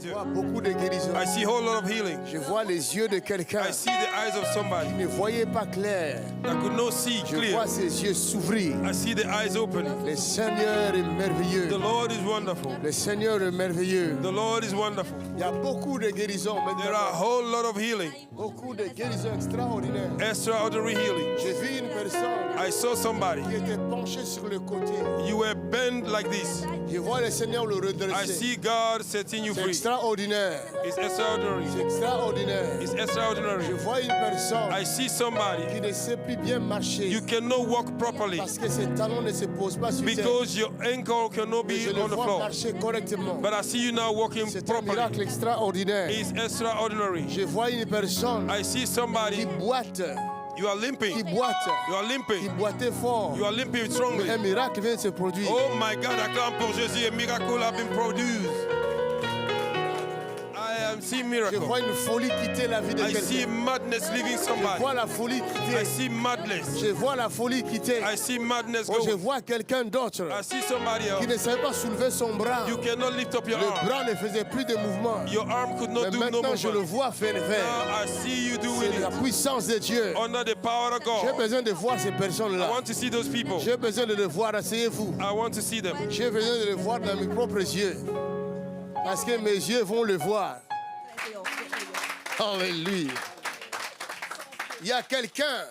Je vois beaucoup de guérisons. I see a whole lot of healing. Je vois les yeux de quelqu'un I see the eyes of somebody qui ne voyait pas clair. that could not see Je clear. vois ses yeux s'ouvrir. I see the eyes opening. Le Seigneur est merveilleux. The Lord is wonderful. Le Seigneur est merveilleux. The Lord is wonderful. Il y a beaucoup de guérisons There are a maintenant. whole lot of healing, Beaucoup de guérisons extraordinaires. extraordinary healing. J'ai vu une personne I saw somebody. qui était penchée sur le côté. You were bent like this. Je vois le Seigneur le I redresser. see God setting you C'est free. extraordinaire. It's extraordinary. C'est extraordinaire. It's Je extraordinary. vois une personne I see somebody. qui ne sait plus bien marcher You cannot walk properly parce que ses talons ne se posent pas sur terre. because your ankle cannot Mais je be le on the vois floor. marcher correctement. But I see you now walking C'est un properly. miracle extraordinaire. It's extraordinary. Je vois une personne I see qui somebody. boite, You are qui limping. boite, You are qui limping. boitait fort. You are limping Mais strongly. un miracle vient de se produire. Oh my God, acclame pour Jésus. A miracle has been produced. I am seeing Je miracle. vois une folie quitter la vie de I see quelqu'un. madness leaving Je somebody. vois la folie I quitter. see madness. Je vois la folie quitter. I see madness Oh, je go. vois quelqu'un d'autre I see somebody qui else. ne savait pas soulever son bras. You cannot lift up your Le arm. bras ne faisait plus de mouvement. Your arm could Mais not do no maintenant, je le movement. vois faire. Now I see you doing C'est la it puissance de Dieu. under the power of J'ai God. besoin de voir ces I personnes-là. want to see those people. J'ai besoin de les voir. Asseyez-vous. I want to see them. J'ai besoin de les voir dans mes propres yeux. Parce que mes yeux vont le voir. Alléluia. Il y a quelqu'un.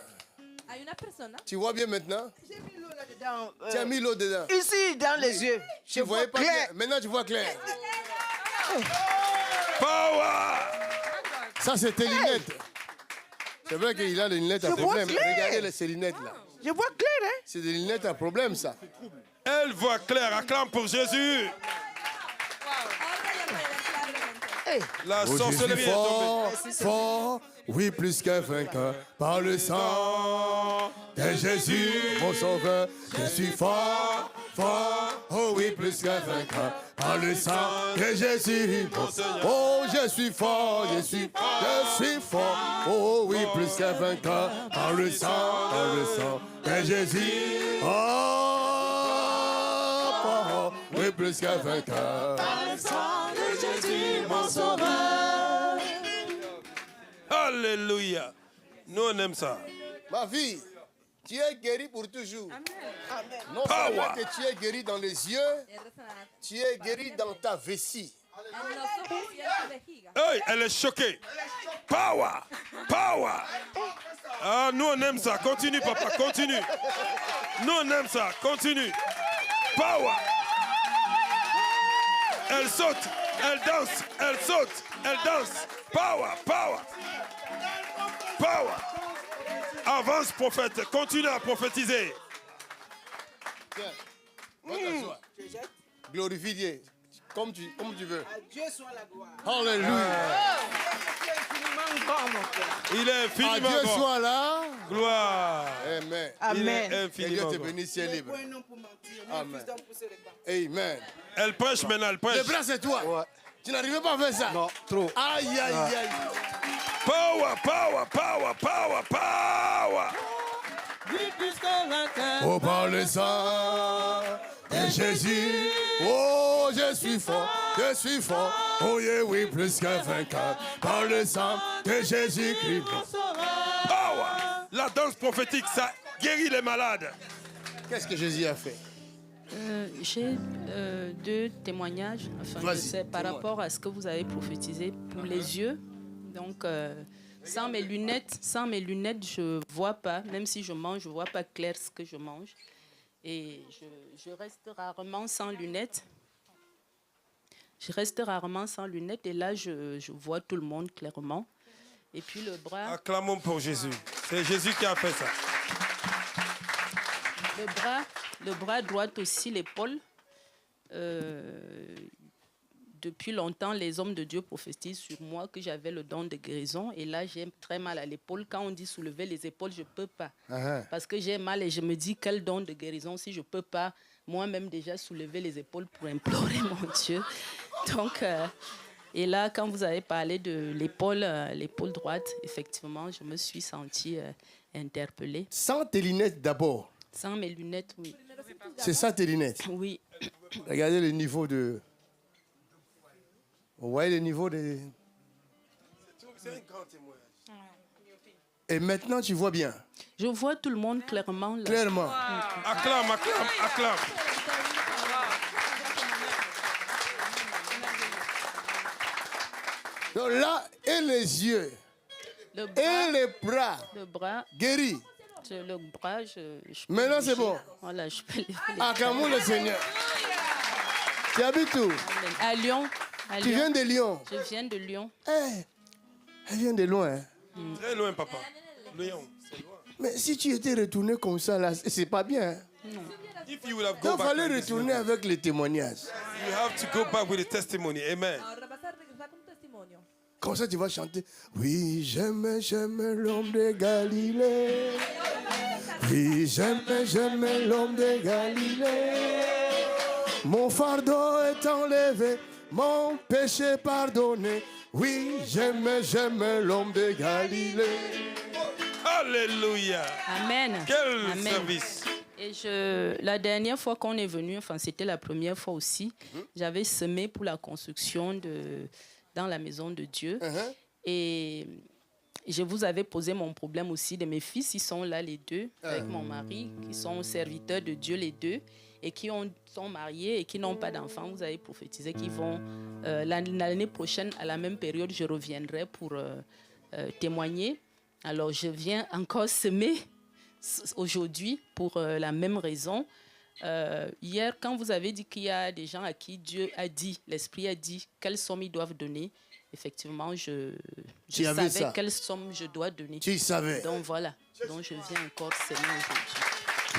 Hay una persona. Tu vois bien maintenant? J'ai mis l'eau là-dedans. Tu as mis l'eau dedans. Ici, dans les yeux. Je Tu vois voyais pas clair. clair. Maintenant, tu vois clair. Power! Ça, c'est tes lunettes. C'est vrai qu'il a des lunettes à Je vois problème. clair. Regardez ces lunettes-là. Je vois clair, hein? C'est des lunettes à problème, ça. Elle voit clair. Acclame pour Jésus. Hey. La Oh, je sorcellerie suis est fort, tombée. fort, oui, plus qu'un vainqueur, par le sang de Jésus, mon sauveur. Je suis fort, fort, oh oui, plus qu'un vainqueur, par le sang de Jésus, mon Seigneur. Oh, je suis fort, je suis fort, oh oui, plus qu'un vainqueur, par le sang de Jésus. Oh, fort, oui, plus qu'un vainqueur. Alléluia. Nous, on aime ça. Ma vie, tu es guéri pour toujours. Non Power. seulement que tu es guéri dans les yeux, tu es guéri dans ta vessie. Hey, elle est choquée. Power. Power. Ah, nous, on aime ça. Continue, papa. Continue. Nous, on aime ça. Continue. Power. Elle saute. Elle danse. Elle saute. Elle danse. Power. Power. Power. Avance, prophète. Continue à prophétiser. Tiens, va t'asseoir. Glorifie Dieu, comme tu veux. À Dieu soit la gloire. Alléluia. Tu es infiniment grand, mon frère. Il est À infiniment Dieu grand. soit là. Gloire. Amen. Il est Amen. Que Dieu infiniment te grand. bénisse, ciel libre. Point non pour mentir. Amen. Mon fils d'homme pour se répandre. Amen. Elle prêche maintenant, elle prêche. Le bras, c'est toi. Tu n'arrivais pas à faire ça. Non, trop. Aïe, aïe, aïe. Power, power, power, power, power. Oh, par le sang de Jésus. Oh, je suis fort. Oh, yeah, oui, plus qu'un vainqueur. Par le sang de Jésus-Christ. Power. La danse prophétique, ça guérit les malades. Qu'est-ce que Jésus a fait? J'ai deux témoignages, enfin, Vas-y, je sais, par témoigne. rapport à ce que vous avez prophétisé pour les yeux. Donc, sans mes lunettes, je vois pas. Même si je mange, je vois pas clair ce que je mange. Et je reste rarement sans lunettes. Je reste rarement sans lunettes et là, je vois tout le monde clairement. Et puis le bras, Acclamons pour Jésus. C'est Jésus qui a fait ça. le bras droit aussi, l'épaule. Depuis longtemps, les hommes de Dieu prophétisent sur moi que j'avais le don de guérison. Et là, j'ai très mal à l'épaule. Quand on dit soulever les épaules, je ne peux pas. Parce que j'ai mal et je me dis quel don de guérison si je ne peux pas moi-même déjà soulever les épaules pour implorer mon Dieu. Donc, et là, quand vous avez parlé de l'épaule droite, effectivement, je me suis sentie interpellée. Sans tes lunettes d'abord. Sans mes lunettes, oui. C'est ça tes lunettes. Oui. Regardez le niveau de... Vous voyez le niveau des... C'est un grand témoignage. Et maintenant, tu vois bien. Je vois tout le monde clairement là. Clairement. Acclame, acclame, acclame. Donc là, et les yeux, Le et bras, les bras le bras, guéris. le bras, je peux Maintenant, c'est bouger. bon. Voilà, je peux lever les Acclamons le Seigneur. Tu habites où? À Lyon. À Tu Lyon. viens de Lyon. Je viens de Lyon. Eh, elle vient de loin. Hein. Très loin, papa. Lyon, c'est loin. Mais si tu étais retourné comme ça, là, c'est pas bien. Hein. If you would have Il gone back fallait like this, retourner avec les témoignages. you have to go back with a testimony. Amen. Ahora vas a regresar con testimonio. Comme ça, tu vas chanter. Oui, j'aime l'homme de Galilée. Oui, j'aime l'homme de Galilée. Mon fardeau est enlevé, mon péché pardonné. Oui, j'aime l'homme de Galilée. Alléluia. Amen. Quel Amen. service. Et la dernière fois qu'on est venu, enfin c'était la première fois aussi, j'avais semé pour la construction dans la maison de Dieu. Et je vous avais posé mon problème aussi de mes fils. Ils sont là les deux avec mon mari, qui sont serviteurs de Dieu les deux et qui sont mariés et qui n'ont pas d'enfants. Vous avez prophétisé qu'ils vont, l'année prochaine, à la même période, je reviendrai pour témoigner. Alors je viens encore semer aujourd'hui pour la même raison. Hier, quand vous avez dit qu'il y a des gens à qui Dieu a dit, l'Esprit a dit quelle somme ils doivent donner, effectivement, je savais ça. quelle somme je dois donner. Tu savais. Donc voilà, donc je viens encore semer aujourd'hui.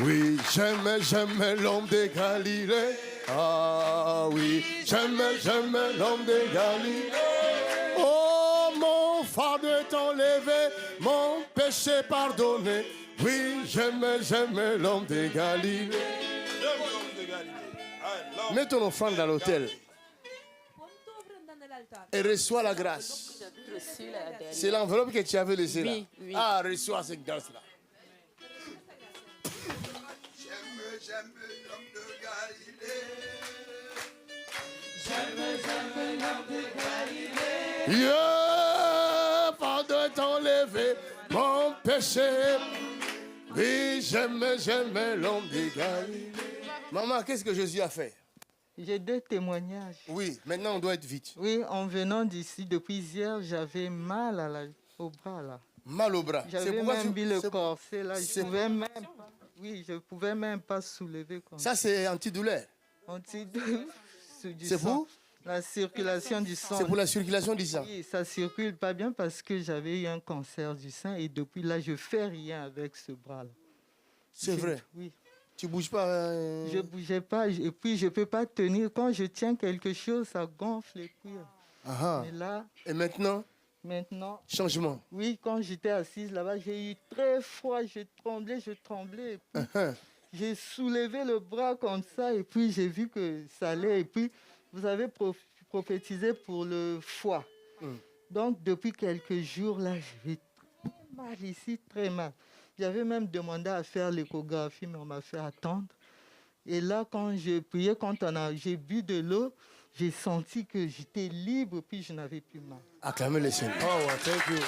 Oui, j'aime l'homme de Galilée. Ah oui, j'aime l'homme de Galilée. Oh, mon fardeau est enlevé, mon péché pardonné. Oui, j'aime l'homme de Galilée. Mets ton offrande à l'autel Pon tu ofrenda en el altar. et reçois la grâce. C'est l'enveloppe que tu avais laissée là. Oui, oui. Ah, reçois cette grâce-là. J'aime l'homme de Galilée. Pardon est enlevé, mon péché. Oui, j'aime l'homme de Galilée. Maman, qu'est-ce que Jésus a fait? J'ai deux témoignages. Oui, maintenant on doit être vite. Oui, en venant d'ici, depuis hier, j'avais mal au bras là. Mal au bras. J'avais même mis le corset là. c'est- Je pouvais même pas soulever comme Ça, c'est antidouleur. du C'est sang. pour? La circulation du sang. C'est pour la circulation du sang. Oui, ça circule pas bien parce que j'avais eu un cancer du sein et depuis là, je fais rien avec ce bras-là. C'est vrai. Oui. Tu bouges pas. Je bougeais pas et puis je peux pas tenir. Quand je tiens quelque chose, ça gonfle et puis. Ah, Mais là, et maintenant, changement. Oui, quand j'étais assise là-bas, j'ai eu très froid, je tremblais. Et puis, j'ai soulevé le bras comme ça et puis j'ai vu que ça allait. Et puis, vous avez prophétisé pour le foie. Donc, depuis quelques jours, là, j'avais très mal ici, très mal. J'avais même demandé à faire l'échographie, mais on m'a fait attendre. Et là, quand j'ai prié, j'ai bu de l'eau, j'ai senti que j'étais libre, puis je n'avais plus mal. acclamez le Seigneur. Oh, well, thank you.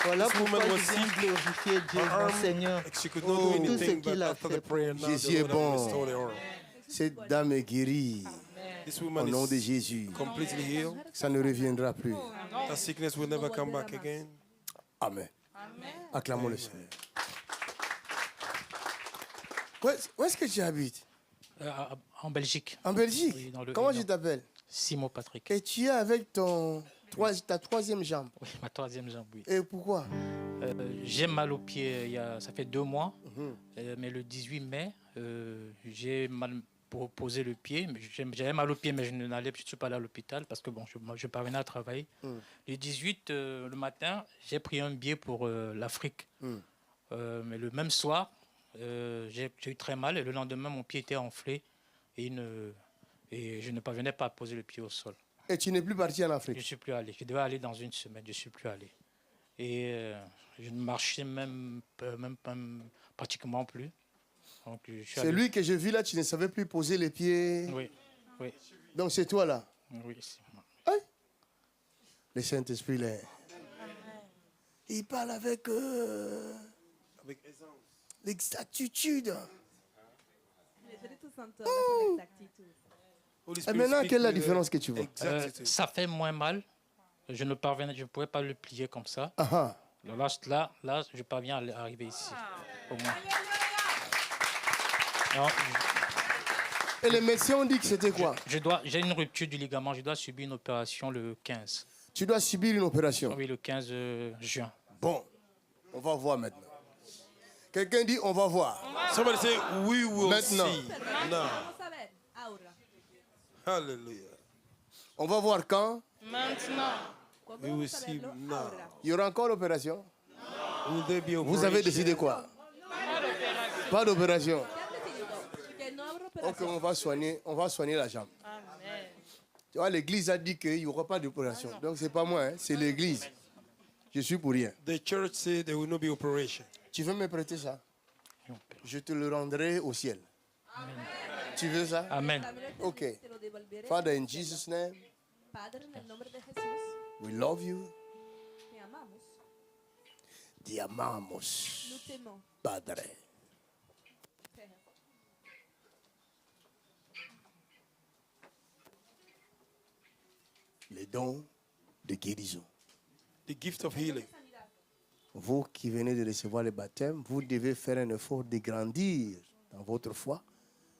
Voilà This pourquoi woman was je viens sick. glorifier Dieu, mon Seigneur. She could not do tout ce anything, but qu'il a after fait the prayer, now Jésus the est Lord has bon. restored her. Cette dame est guérie. This Au woman nom de is Jésus. completely healed. Ça ne reviendra plus. That sickness will never come back again. Amen. Acclamons le Seigneur. Où est-ce que tu habites? En Belgique. En Belgique? Oui, dans le Comment Hainaut. tu t'appelles? Simon Patrick. Et tu es avec ta troisième jambe. Oui, ma troisième jambe, oui. Et pourquoi? J'ai mal au pied, ça fait 2 mois. Mais le 18 mai, j'ai mal posé le pied. J'avais mal au pied, mais je ne suis pas allé à l'hôpital parce que bon, je parvenais à travailler. Le 18, le matin, j'ai pris un billet pour l'Afrique. Mais le même soir, j'ai eu très mal. Et le lendemain, mon pied était enflé. Et je ne parvenais pas à poser le pied au sol. Et tu n'es plus parti en Je Afrique? ne suis plus allé. Je devais aller dans 1 semaine. Je ne suis plus allé. Et je ne marchais même pratiquement plus. Donc, C'est lui que je vis là, tu ne savais plus poser les pieds. Oui, oui. Donc c'est toi là? Oui, c'est moi. Hey, Le Saint-Esprit là. Il parle avec l'exactitude. L'Espíritu Santo habla con exactitud. Holy Et Spirit maintenant, speak quelle est la with différence que tu vois? exactitude. Ça fait moins mal. Je ne pourrais pas le plier comme ça. Ah, ah. Alors là, je parviens à arriver ici. Au moins. Alors, Et les médecins ont dit que c'était quoi? j'ai une rupture du ligament. Je dois subir une opération le 15. Tu dois subir une opération. Oui, le 15 juin. Bon, on va voir maintenant. Quelqu'un dit on va voir. Somebody say, we will Maintenant. see. Now. Vamos a ver. Ahora. Hallelujah. On va voir quand? ¿Cuándo We will vamos a see verlo? now. Ahora. Il y aura encore l'opération. Will there be Vous avez operation? décidé quoi? Pas d'opération. ¿Qué han decidido? Que no habrá Ok, operación. on va soigner la jambe. Tu vois, l'église a dit qu'il n'y aura pas d'opération. Donc, ce n'est pas moi, hein, c'est l'église. Je suis pour rien. The church said there will not be operation. Tu veux me prêter ça? Je te le rendrai au ciel. Tu veux ça? Amen. Ok. Te lo devolveré. Father, in Jesus' name, Padre, en el nombre de Jesús, we love you. te amamos. Te amamos, Nous t'aimons. Padre. Les dons de guérison. The gift of healing. Vous qui venez de recevoir le baptême, vous devez faire un effort de grandir dans votre foi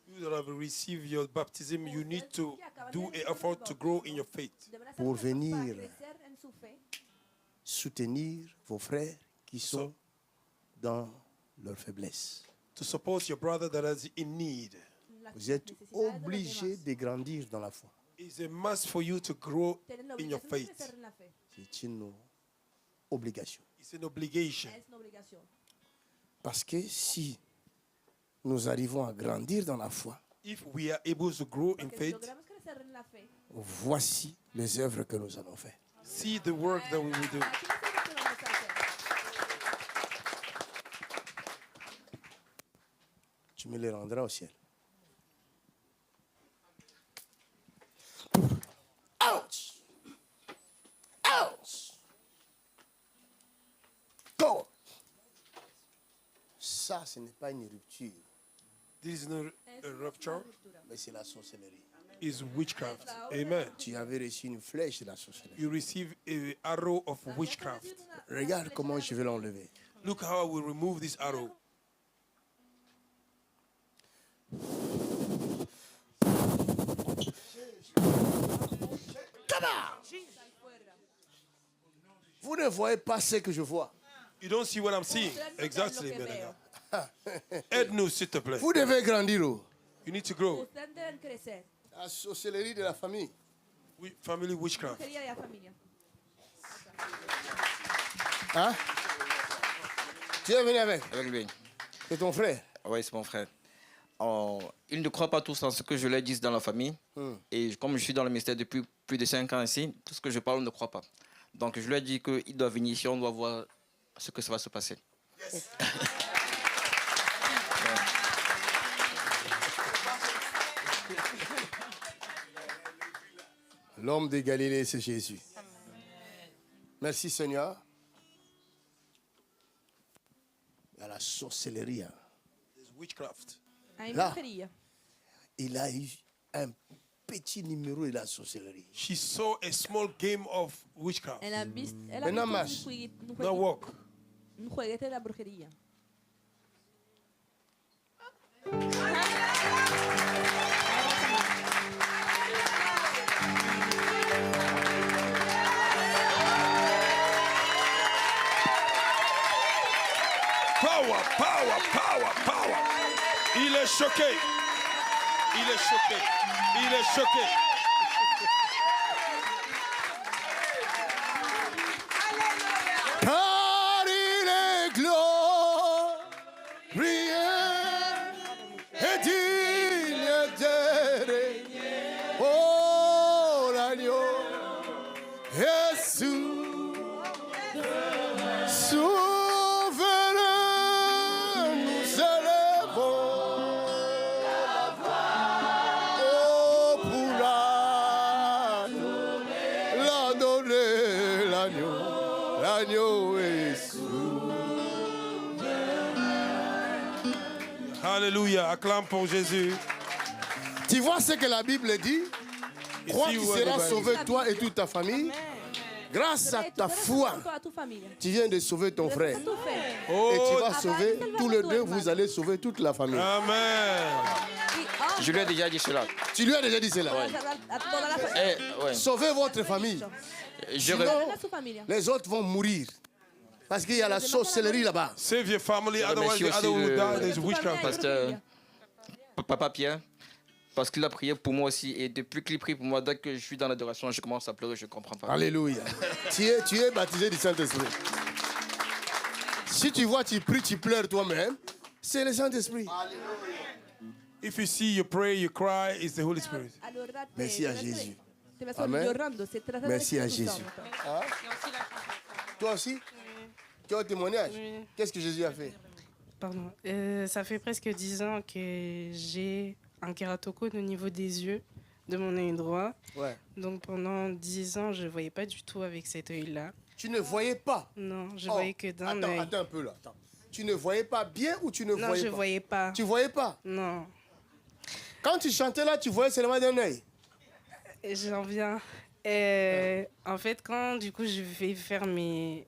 You that have received your baptism, you need to do an effort to grow in your faith. Deberás pour hacer un esfuerzo venir para crecer en su fe, soutenir vos frères qui sont dans leur faiblesse. To support your brother that is in need. las Vous êtes necesidades de los obligé demás. de grandir dans la foi. It's a must for you to grow Tienen la in your obligación de faith. crecer en la fe. C'est une obligation. It's an obligation. Es una obligación. Parce que si nous arrivons à grandir dans la foi, If we are able to grow in Porque si faith, logramos crecer en la fe, voici les œuvres que nous allons faire. see the work that we will do. aquí no sé lo que vamos a hacer. Tu me les rendras au ciel. Ouch! Ouch! Go! Ça, ce n'est pas une rupture, This is not a rupture, mais c'est la sorcellerie. it's witchcraft. Amen. Tu avais reçu une flèche de la sorcellerie. You receive an arrow of witchcraft. Regarde comment je vais l'enlever. Look how I will remove this arrow. Vous ne voyez pas ce que je vois. You don't see what I'm seeing. Exactly, Lo que Menega. veo. Aide-nous, s'il te plaît. Vous devez grandir. Oh. You need to grow. Ustedes deben crecer. La sorcellerie de la famille. Family witchcraft. Brujería de la familia. Hein? Tu es venu avec? Avec lui. C'est ton frère? Oui, c'est mon frère. Ils ne croient pas tous en ce que je leur dis dans la famille. Et comme je suis dans le ministère depuis plus de 5 ans ici, tout ce que je parle, on ne croit pas. Donc je leur dis qu'ils doivent venir ici, on doit voir ce que ça va se passer. L'homme de Galilée, c'est Jésus. Merci Seigneur. Il y a la sorcellerie. Hein. There's witchcraft. Hay Là. brujería. Il a eu un petit numéro de la sorcellerie. She saw a small game of witchcraft. Él ha visto, Ven a más. Now walk. un jueguete de la brujería. Power, power, power, power. Il est choqué. Il est choqué. Il est choqué. Car il est glorieux et digne de régner. Oh l'agneau, Jésus, souverain, nous élevons la voix. Oh pour l'adonner. l'agneau, l'agneau est sauvé. Alléluia. Acclame pour Jésus. Tu vois ce que la Bible dit? Crois que tu seras sauvé, toi et toute ta famille. Grâce à ta foi, tu viens de sauver ton frère. Et tu vas sauver, tous les deux, vous allez sauver toute la famille. Amen. Je lui ai déjà dit cela. Tu lui as déjà dit cela? Ouais. Sauvez votre famille. Sinon, les autres vont mourir. Parce qu'il y a la sorcellerie là-bas. Save your family, Je otherwise remercie the other will die. aussi There's witchcraft. Pasteur Papa Pierre, parce qu'il a prié pour moi aussi. Et depuis qu'il prie pour moi, dès que je suis dans l'adoration, je commence à pleurer, je ne comprends pas. Alléluia. Tu es baptisé du Saint-Esprit. Si tu vois, tu pries, tu pleures toi-même, c'est le Saint-Esprit. If you see, you pray, you cry, it's the Holy Spirit. Merci à Jésus. Amen. Merci à Jésus. Ah? Toi aussi? Tu as un témoignage? Qu'est-ce que Jésus a fait? Pardon. Ça fait presque 10 ans que j'ai un kératocone au niveau des yeux de mon œil droit. Ouais. Donc pendant 10 ans, je ne voyais pas du tout avec cet œil-là. Tu ne voyais pas? Non, je voyais que d'un œil. Attends un peu là. Attends. Tu ne voyais pas bien ou tu ne voyais pas? Non, je ne voyais pas. Tu ne voyais pas? Non. Quand tu chantais là, tu voyais seulement d'un œil? J'en viens. En fait, quand du coup je vais faire mes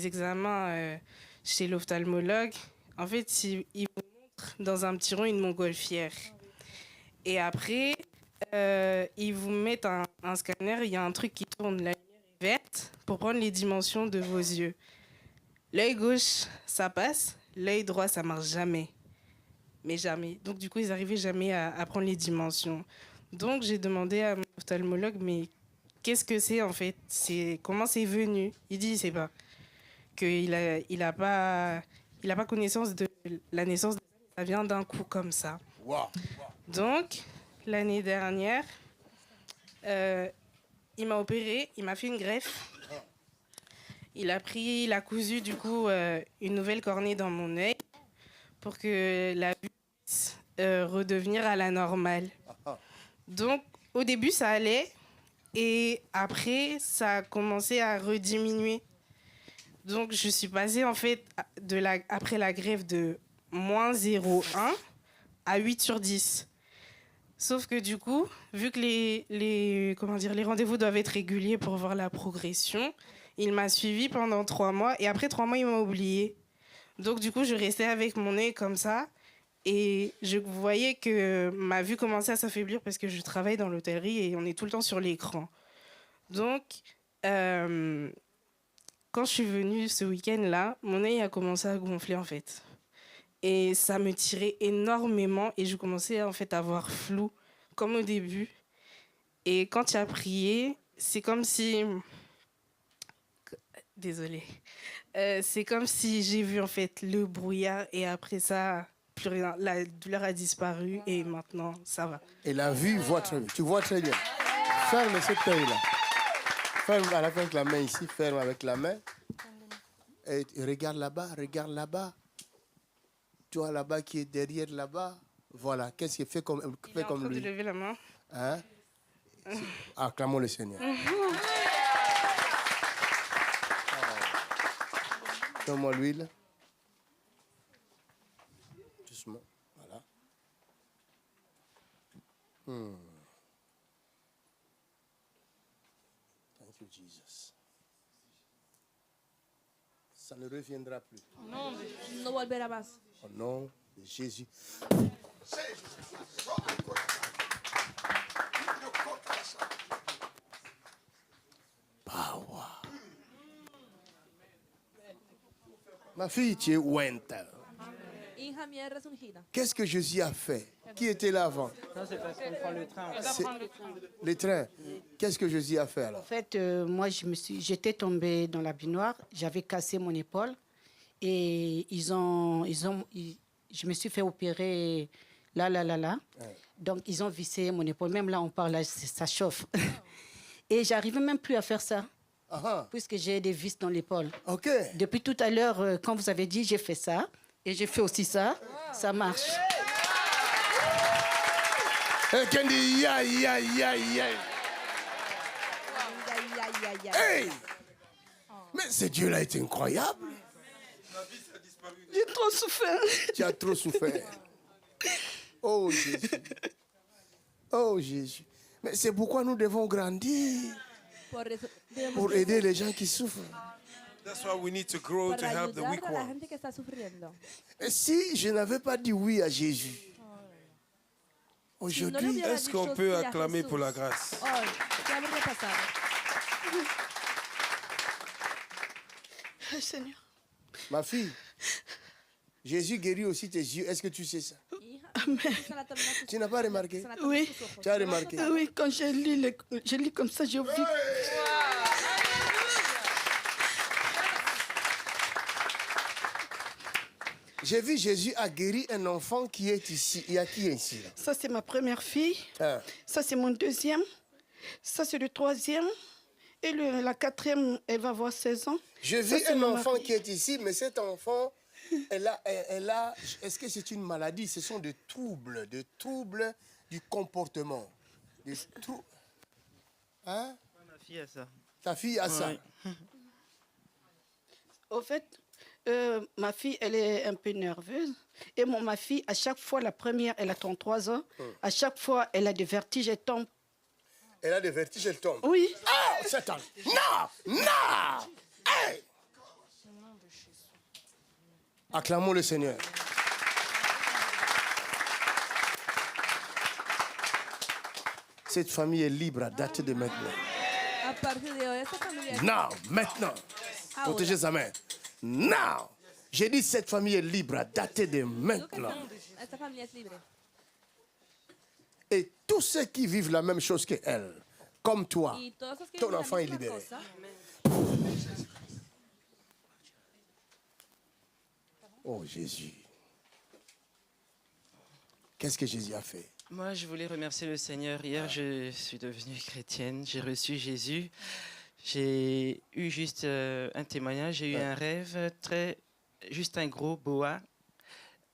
examens chez l'ophtalmologue, en fait, il vous montre dans un petit rond une montgolfière. Et après, ils vous mettent un scanner, il y a un truc qui tourne, la lumière est verte, pour prendre les dimensions de vos yeux. L'œil gauche, ça passe, l'œil droit, ça marche jamais. Mais jamais. Donc du coup, ils n'arrivaient jamais à prendre les dimensions. Donc, j'ai demandé à mon ophtalmologue, mais qu'est-ce que c'est en fait? Comment c'est venu? Il dit, il ne sait pas. Qu'il n'a pas connaissance de la naissance. Ça vient d'un coup comme ça. Wow. Donc, l'année dernière, il m'a opéré, il m'a fait une greffe. Il a cousu du coup une nouvelle cornée dans mon œil pour que la vue puisse redevenir à la normale. Donc, au début, ça allait. Et après, ça a commencé à rediminuer. Donc, je suis passée, en fait, après la greffe de moins 0,1 à 8 sur 10. Sauf que du coup, vu que les rendez-vous doivent être réguliers pour voir la progression, il m'a suivi pendant 3 mois. Et après 3 mois, il m'a oublié. Donc, du coup, je restais avec mon œil comme ça. Et je voyais que ma vue commençait à s'affaiblir parce que je travaille dans l'hôtellerie et on est tout le temps sur l'écran. Donc, quand je suis venue ce week-end-là, mon œil a commencé à gonfler en fait. Et ça me tirait énormément et je commençais en fait à voir flou, comme au début. Et quand tu as prié, c'est comme si... Désolée. C'est comme si j'ai vu en fait le brouillard et après ça... plus rien. La douleur a disparu et maintenant, ça va. Et la vue, voit très bien. Tu vois très bien. Ferme cet œil-là. Ferme avec la main ici, ferme avec la main. Et regarde là-bas, regarde là-bas. Toi là-bas qui est derrière là-bas. Voilà, qu'est-ce qu'il fait comme lui? Il est en train de lever la main. Hein? Acclamons le Seigneur. Donne-moi l'huile. Voilà. Thank you, Jesus. Ça ne reviendra plus. No volverá más. Au nom de Jésus. Power. Ma fille, tu es ouenta. Hija mía eres ungida. Qu'est-ce que Jésus a fait? Qui était là avant? Ça, c'est parce qu'on prend le train. Les trains. Qu'est-ce que Jésus a fait alors? En fait, moi, j'étais tombée dans la baignoire, j'avais cassé mon épaule et je me suis fait opérer là. Ouais. Donc, ils ont vissé mon épaule. Même là, on parle, là, ça chauffe. Et j'arrivais même plus à faire ça. Puisque j'ai des vis dans l'épaule. Ok. Depuis tout à l'heure, quand vous avez dit, j'ai fait ça. Et j'ai fait aussi ça. Ça marche. Et Kendi, ya. Hey! Mais ce Dieu-là est incroyable. J'ai trop souffert. Tu as trop souffert. Oh Jésus. Oh Jésus. Mais c'est pourquoi nous devons grandir. Pour aider les gens qui souffrent. That's why we need to grow to Para help the weak ayudar a la one. gente que está sufriendo. Et si je n'avais pas dit oui à Jésus, aujourd'hui, Est-ce qu'on peut acclamer pour la grâce? Hoy, ¿qué habría pasado? Seigneur. ma fille, Jésus guérit aussi tes yeux. Est-ce que tu sais ça? Tu n'as pas remarqué? Oui. Tu as remarqué? Ah oui, quand je lis comme ça, je vis. J'ai vu Jésus a guéri un enfant qui est ici. Il y a qui est ici là? Ça, c'est ma première fille. Ah. Ça, c'est mon deuxième. Ça, c'est le troisième. Et la quatrième, elle va avoir 16 ans. Je Ça, vis c'est un mon enfant mari. qui est ici, mais cet enfant, elle a, est-ce que c'est une maladie? Ce sont des troubles du comportement. Hein? Ma fille a ça. Ta fille a ça? Oui. Au fait, ma fille, elle est un peu nerveuse. Et ma fille, à chaque fois, la première, elle a 33 ans. À chaque fois, elle a des vertiges, elle tombe. Elle a des vertiges, elle tombe. Oui. Ah, Satan! Non! Non! Hey! Acclamons le Seigneur. Cette famille est libre à dater de maintenant. A partir de hoy, esta familia Non, maintenant. Protégez sa main. Non! J'ai dit cette famille est libre à dater de maintenant. esta familia es libre. Et tous ceux qui vivent la même chose qu'elle, comme toi, Y todos los que ton viven la enfant est misma libéré. cosa, Oh Jésus. Qu'est-ce que Jésus a fait? Moi, je voulais remercier le Seigneur. Hier, je suis devenue chrétienne. J'ai reçu Jésus. J'ai eu juste un témoignage. J'ai eu un rêve juste un gros boa,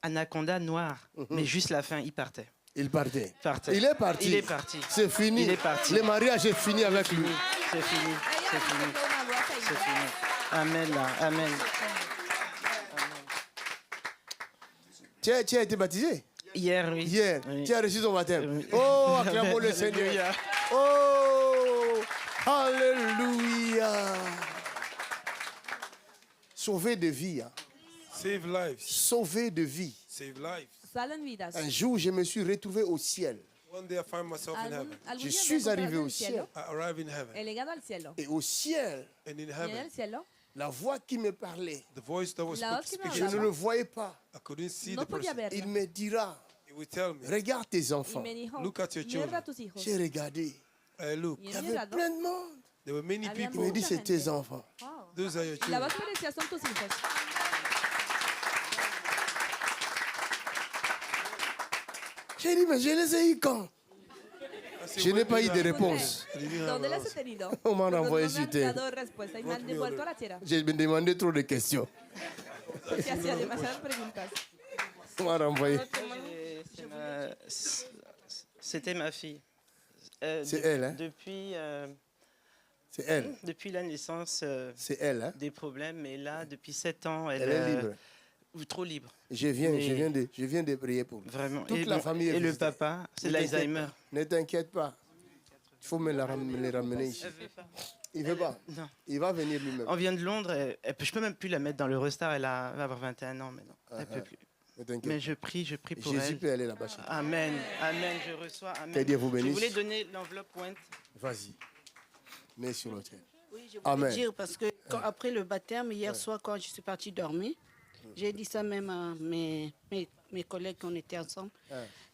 anaconda noir. Mais juste la fin, il partait. Il partait. Partait. Il est parti. Il est parti. C'est fini. Il est parti. Le mariage est fini avec lui. C'est fini. C'est fini. C'est fini. Amen. Là. Amen. Tu as été baptisé? Hier, oui. Hier. Oui. Tu as reçu ton baptême. Oui. Oh, acclamons le Seigneur. Alléluia. Oh, alléluia. Sauver de vie. Hein. Save lives. Sauver de vie. Save lives. salen vidas. Un jour, je me suis retrouvé au ciel. One day I find myself in heaven. Algún Je día me suis encontraré arrivé en au el ciel. cielo. I arrive in heaven. He llegado al cielo. Et au ciel, And in Y en heaven, el cielo, la voix qui me parlait, the voice that was La voz que me speaking je to ne me, le voyais pas. I couldn't see no the podía person. Il verlo. me dira, He would tell me, regarde tes Y enfants. me dijo, Look at your mira a children. tus hijos. J'ai regardé. I look. Y Il he y avait mirado. plein de monde. There were many Había Il people. me dit, mucha c'est gente. tes enfants. Those are your La children. voz que me decía son tus hijos. J'ai dit, mais je les ai eu quand? Je n'ai pas eu de réponse. ¿Dónde las he tenido? On m'a Porque renvoyé no me sur han terre. dado respuesta y me han devuelto a la tierra. J'ai me demandé trop de questions. Que hacía demasiadas preguntas. On m'a renvoyé. C'était ma fille. C'est elle, hein? C'est elle. Depuis la naissance, C'est elle, hein? des problèmes, mais là, depuis 7 ans, Elle est libre. Trop libre. Je viens de prier pour lui. Vraiment. Toute la famille est Et le visitée. papa, c'est Ne t'inquiète l'Alzheimer. pas. Ne t'inquiète pas. Il faut me les ramener ici. Il veut pas. Non. Il va venir lui-même. On vient de Londres, je peux même plus la mettre dans l'Eurostar, elle va avoir 21 ans maintenant. Elle peut plus. Ne t'inquiète Mais pas. je prie pour Jésus elle. peut aller là-bas. chez toi. Amen, amen, je reçois, amen. Que Dieu vous bénisse. Je voulais donner l'enveloppe pointe. Vas-y. Mets sur l'autel. Oui, je voulais Amen. dire parce que après le baptême, hier soir, quand je suis partie dormir, j'ai dit ça même à mes collègues qu'on était ensemble.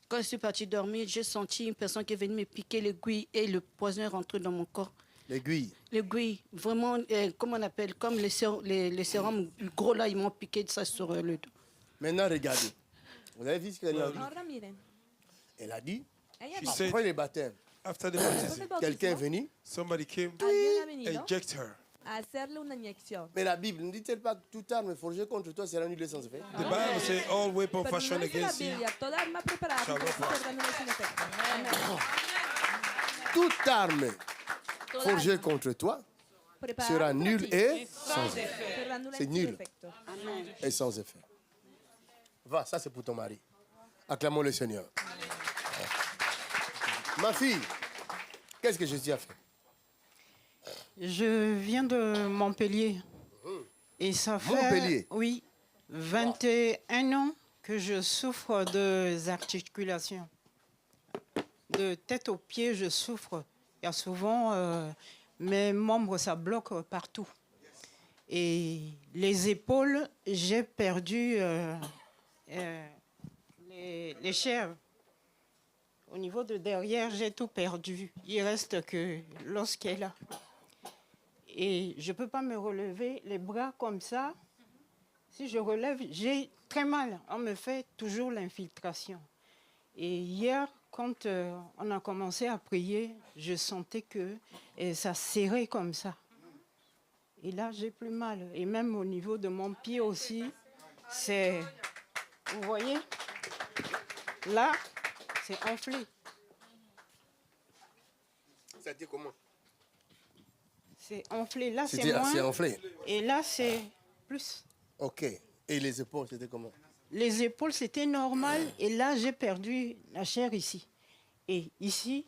Quand je suis partie dormir, j'ai senti une personne qui est venue me piquer l'aiguille et le poison est rentré dans mon corps. L'aiguille. L'aiguille, vraiment, comment on appelle, comme les sérums gros là, ils m'ont piqué de ça sur le dos. Maintenant, regardez. Vous avez vu ce qu'elle a dit? Ahora miren. Elle a dit, Ella said- après le baptême, After the baptism, quelqu'un est venu, somebody came Alguien ha and venido inject her. a hacerle una inyección. mais la Bible ne dit-elle pas que toute arme forgée contre toi sera annulée sans effet? The Bible says all weapon Pero no fashioned dice la against you. Biblia, toda arma preparada Shall contra not ti será nula sin efecto. Amén. Toute arme Toda forgée arma contre toi sera nul et sans effet. Per nulla C'est e nul effetto. et sans effet. Va, ça c'est pour ton mari. Acclamons le Seigneur. Ma fille, qu'est-ce que Jésus a fait? Je viens de Montpellier. Et ça fait, Montpellier? Oui, 21 ans que je souffre des articulations. De tête aux pieds, je souffre. Il y a souvent mes membres, ça bloque partout. Et les épaules, j'ai perdu les chairs. Au niveau de derrière, j'ai tout perdu. Il reste que l'os qui est là. Et je ne peux pas me relever les bras comme ça. Si je relève, j'ai très mal. On me fait toujours l'infiltration. Et hier, quand on a commencé à prier, je sentais que ça serrait comme ça. Et là, j'ai plus mal. Et même au niveau de mon pied aussi, c'est... Vous voyez? Là, c'est enflé. Ça dit comment? C'est enflé. Là, c'est C'était moins. assez enflé. Et là, c'est plus. Ok. Et les épaules, c'était comment? Les épaules, c'était normal. Et là, j'ai perdu la chair ici. Et ici,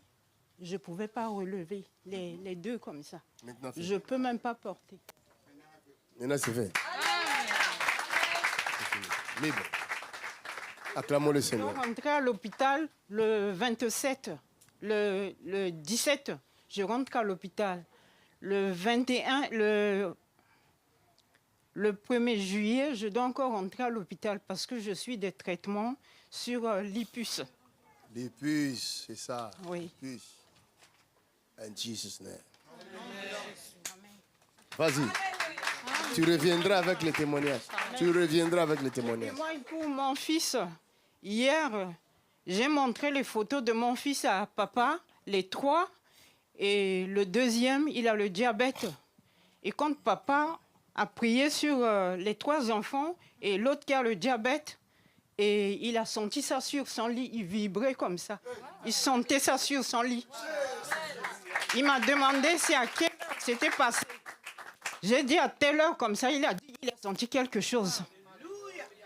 je ne pouvais pas relever les deux comme ça. Maintenant, Je ne peux même pas porter. Maintenant, c'est fait. Libre. Acclamons le Je Seigneur. suis rentrée à l'hôpital le 27. Le 17, je rentre à l'hôpital. Le 21, le 1er juillet, je dois encore rentrer à l'hôpital parce que je suis des traitements sur l'IPUS. L'IPUS, c'est ça. Oui. L'IPUS. In Jesus' name. Vas-y. Tu reviendras avec les témoignages. Tu reviendras avec les témoignages. Moi, pour mon fils, hier, j'ai montré les photos de mon fils à papa, les trois. Et le deuxième, il a le diabète. Et quand papa a prié sur les trois enfants et l'autre qui a le diabète, et il a senti ça sur son lit, il vibrait comme ça. Il sentait ça sur son lit. Il m'a demandé c'est à quelle heure c'était passé. J'ai dit à telle heure comme ça, il a dit qu'il a senti quelque chose.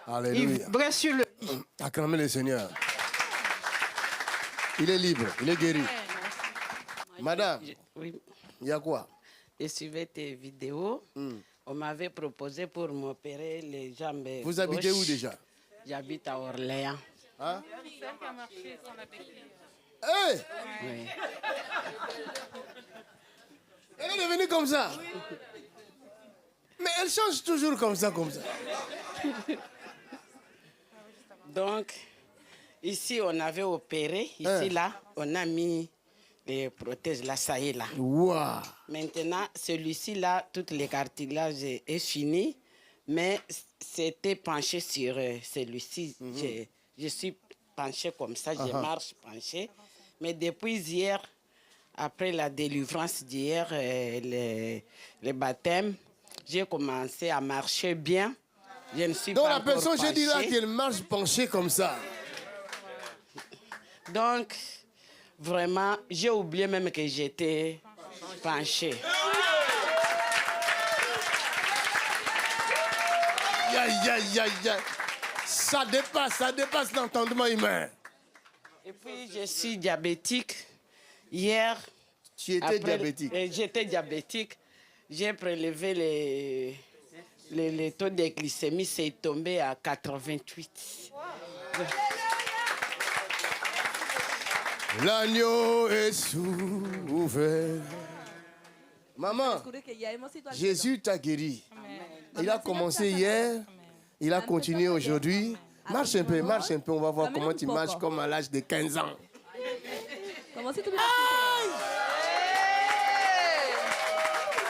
Alléluia. Il vibrait sur le lit. Acclamez le Seigneur. Il est libre, il est guéri. Madame, oui. Il y a quoi? Je suivais tes vidéos. On m'avait proposé pour m'opérer les jambes. Vous habitez où déjà? J'habite à Orléans. Hein? Hey! Oui. Elle est devenue comme ça. Mais elle change toujours comme ça, comme ça. Donc, ici, on avait opéré. Ici, là, on a mis les prothèses, là, ça y est, là. Wow. Maintenant, celui-ci, là, toutes les cartilages est fini. Mais c'était penché sur celui-ci. Je suis penché comme ça, je marche penché. Mais depuis hier, après la délivrance d'hier, le baptême, j'ai commencé à marcher bien. Je ne suis Donc pas la encore personne, j'ai dit là penchée. qu'elle marche penchée comme ça. Donc, vraiment, j'ai oublié même que j'étais penchée. Aïe, aïe, aïe, aïe. Ça dépasse l'entendement humain. Et puis, je suis diabétique. Hier... Tu étais diabétique? J'étais diabétique. J'ai prélevé les taux de glycémie, c'est tombé à 88. L'agneau est ouvert. Maman, Jésus t'a guéri. Il a commencé hier, il a continué aujourd'hui. Marche un peu, on va voir comment tu marches comme à l'âge de 15 ans.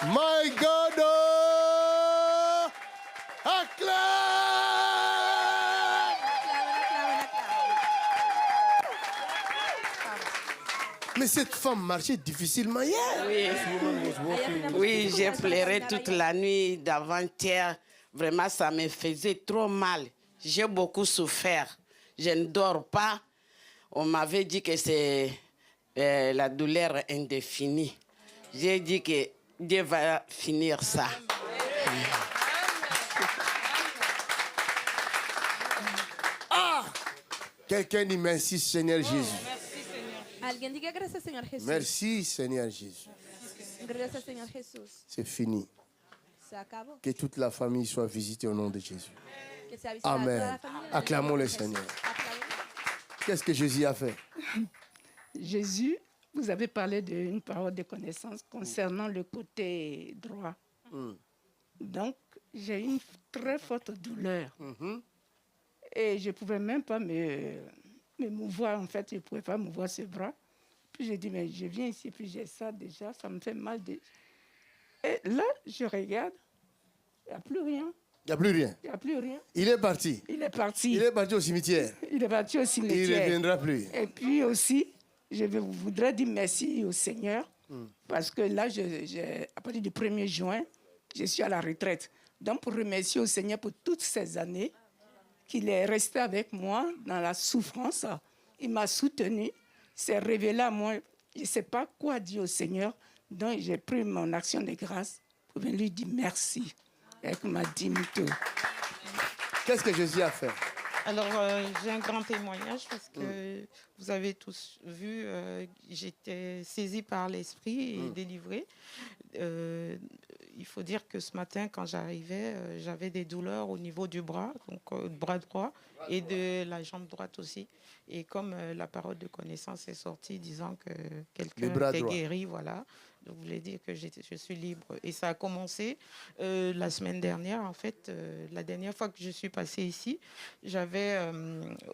My God, oh! Acclame! Mais cette femme marchait difficilement hier. Oui, j'ai pleuré toute la nuit d'avant-hier. Vraiment, ça me faisait trop mal. J'ai beaucoup souffert. Je ne dors pas. On m'avait dit que c'est la douleur indéfinie. J'ai dit que Dieu va finir ça. Ah! Quelqu'un dit merci Seigneur Jésus. Alguien diga gracias, Señor Jesús. Merci Seigneur Jésus. Gracias, Señor Jesús. C'est fini. Se acabó. Que toute la famille soit visitée au nom de Jésus. Que sea visitada toda Amen. la familia. Acclamons le Seigneur. Qu'est-ce que Jésus a fait? Jésus, vous avez parlé d'une parole de connaissance concernant le côté droit. Donc, j'ai une très forte douleur. Et je ne pouvais même pas me mouvoir, en fait, je ne pouvais pas mouvoir ce bras. Puis j'ai dit, mais je viens ici, puis j'ai ça déjà, ça me fait mal. Et là, je regarde, il n'y a plus rien. Il n'y a plus rien. Il n'y a plus rien. Il est parti. Il est parti. Il est parti au cimetière. Il est parti au cimetière. Il ne reviendra plus. Et puis aussi, je voudrais dire merci au Seigneur, parce que là, à partir du 1er juin, je suis à la retraite. Donc, pour remercier au Seigneur pour toutes ces années qu'il est resté avec moi dans la souffrance, il m'a soutenu, s'est révélé à moi. Je ne sais pas quoi dire au Seigneur, donc j'ai pris mon action de grâce pour venir lui dire merci avec ma dignité. Qu'est-ce que Jésus a fait? Alors, j'ai un grand témoignage parce que vous avez tous vu, j'étais saisie par l'esprit et délivrée. Il faut dire que ce matin, quand j'arrivais, j'avais des douleurs au niveau du bras, donc bras droit, et de la jambe droite aussi. Et comme la parole de connaissance est sortie disant que quelqu'un était guéri, voilà. Donc, je voulais dire que je suis libre. Et ça a commencé la semaine dernière. En fait, la dernière fois que je suis passée ici, j'avais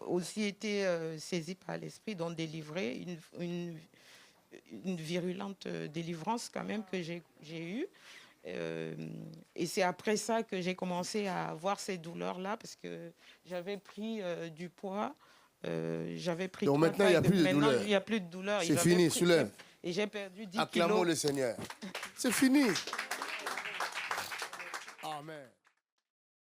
aussi été saisie par l'esprit, donc délivrée, une virulente délivrance quand même que j'ai eue. Et c'est après ça que j'ai commencé à avoir ces douleurs-là parce que j'avais pris du poids. J'avais pris. Donc maintenant, il n'y a plus de douleur. Maintenant, il n'y a plus de douleur. C'est fini, soulève. Et j'ai perdu 10 kilos. Acclamons le Seigneur. C'est fini. Amen.